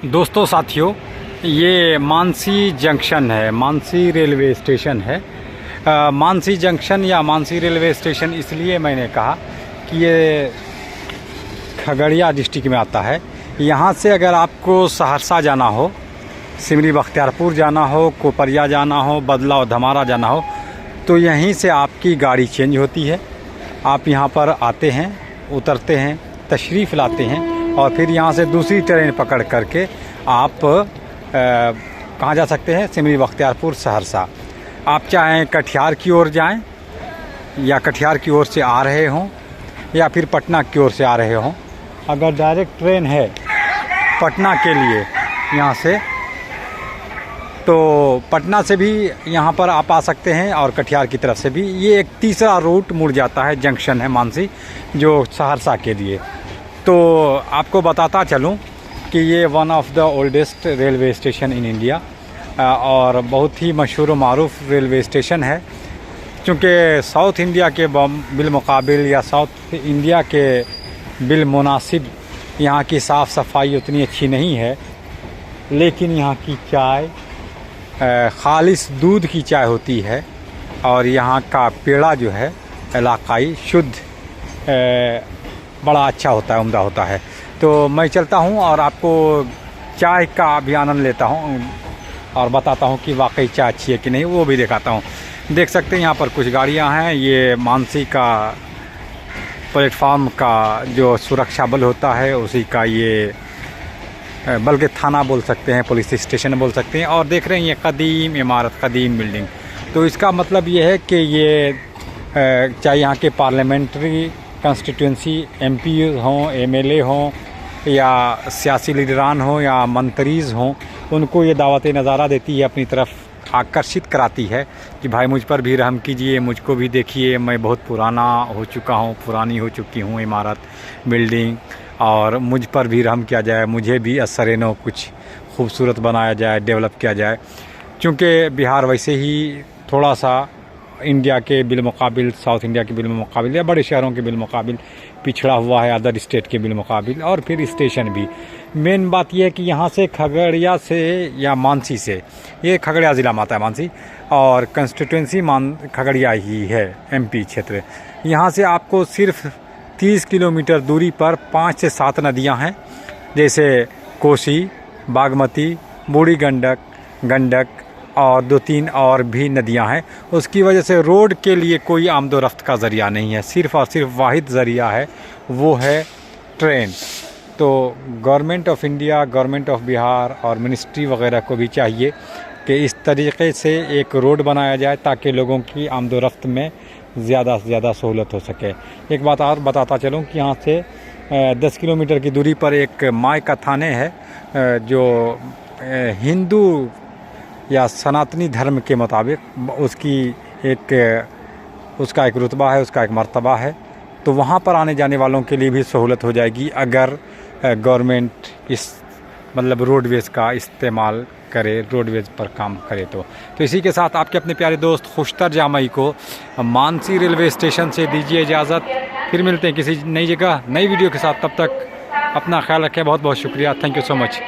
दोस्तों साथियों, ये मानसी जंक्शन है, मानसी रेलवे स्टेशन है। मानसी जंक्शन या मानसी रेलवे स्टेशन इसलिए मैंने कहा कि ये खगड़िया डिस्ट्रिक्ट में आता है। यहाँ से अगर आपको सहरसा जाना हो, सिमरी बख्तियारपुर जाना हो, कोपरिया जाना हो, बदला और धमारा जाना हो, तो यहीं से आपकी गाड़ी चेंज होती है। आप यहाँ पर आते हैं, उतरते हैं, तशरीफ़ लाते हैं और फिर यहाँ से दूसरी ट्रेन पकड़ करके आप कहाँ जा सकते हैं? सिमरी बख्तियारपुर, सहरसा। आप चाहें कटिहार की ओर जाएं या कटिहार की ओर से आ रहे हों या फिर पटना की ओर से आ रहे हों, अगर डायरेक्ट ट्रेन है पटना के लिए यहाँ से, तो पटना से भी यहाँ पर आप आ सकते हैं और कटिहार की तरफ से भी। ये एक तीसरा रूट मुड़ जाता है, जंक्शन है मानसी, जो सहरसा के लिए। तो आपको बताता चलूँ कि ये one of the oldest railway station in India और बहुत ही मशहूर मारूफ रेलवे स्टेशन है। चूँकि साउथ इंडिया के बिलमुकाबिल या साउथ इंडिया के बिलमुनासिब यहाँ की साफ़ सफाई उतनी अच्छी नहीं है, लेकिन यहाँ की चाय खालिस दूध की चाय होती है और यहाँ का पेड़ा जो है इलाकाई शुद्ध बड़ा अच्छा होता है, उम्दा होता है। तो मैं चलता हूँ और आपको चाय का भी आनंद लेता हूँ और बताता हूँ कि वाकई चाय अच्छी है कि नहीं, वो भी दिखाता हूँ। देख सकते हैं यहाँ पर कुछ गाड़ियाँ हैं। ये मानसी का प्लेटफार्म का जो सुरक्षा बल होता है उसी का ये बल्कि थाना बोल सकते हैं, पुलिस स्टेशन बोल सकते हैं। और देख रहे हैं ये कदीम इमारत, कदीम बिल्डिंग। तो इसका मतलब ये है कि ये चाहे यहाँ के पार्लियामेंट्री कंस्टिट्यूंसी एमपी हों, एमएलए हों या सियासी लीडरान हों या मंत्रीज़ हों, उनको ये दावत नज़ारा देती है, अपनी तरफ आकर्षित कराती है कि भाई मुझ पर भी रहम कीजिए, मुझको भी देखिए, मैं बहुत पुराना हो चुका हूँ, पुरानी हो चुकी हूँ इमारत, बिल्डिंग, और मुझ पर भी रहम किया जाए, मुझे भी असरनो कुछ खूबसूरत बनाया जाए, डेवलप किया जाए। चूँकि बिहार वैसे ही थोड़ा सा इंडिया के बिलमुकाबिल, साउथ इंडिया के बिलमुकाबिल या बड़े शहरों के बिलमुकाबिल पिछड़ा हुआ है, अदर स्टेट के बिलमुकाबिल। और फिर स्टेशन भी, मेन बात यह है कि यहाँ से खगड़िया से या मानसी से, ये खगड़िया ज़िला में आता है मानसी, और कंस्टिट्यूंसी खगड़िया ही है, एमपी क्षेत्र। यहाँ से आपको सिर्फ 30 किलोमीटर दूरी पर 5 से 7 नदियाँ हैं, जैसे कोसी, बागमती, बूढ़ी गंडक, गंडक और 2-3 और भी नदियां हैं। उसकी वजह से रोड के लिए कोई आमदोरफ्त का ज़रिया नहीं है, सिर्फ़ और सिर्फ वाहिद ज़रिया है, वो है ट्रेन। तो government of India, government of Bihar और मिनिस्ट्री वगैरह को भी चाहिए कि इस तरीक़े से एक रोड बनाया जाए ताकि लोगों की आमदोरफ्त में ज़्यादा से ज़्यादा सहूलत हो सके। एक बात और बताता चलूँ कि यहाँ से 10 किलोमीटर की दूरी पर एक माई का थाने है, जो हिंदू या सनातनी धर्म के मुताबिक उसका एक रुतबा है, उसका एक मर्तबा है। तो वहाँ पर आने जाने वालों के लिए भी सहूलत हो जाएगी अगर गवर्नमेंट इस मतलब रोडवेज़ का इस्तेमाल करे, रोडवेज़ पर काम करे। तो इसी के साथ आपके अपने प्यारे दोस्त खुशतर जामई को मानसी रेलवे स्टेशन से दीजिए इजाज़त। फिर मिलते हैं किसी नई जगह, नई वीडियो के साथ। तब तक अपना ख्याल रखें। बहुत बहुत शुक्रिया। Thank you so much.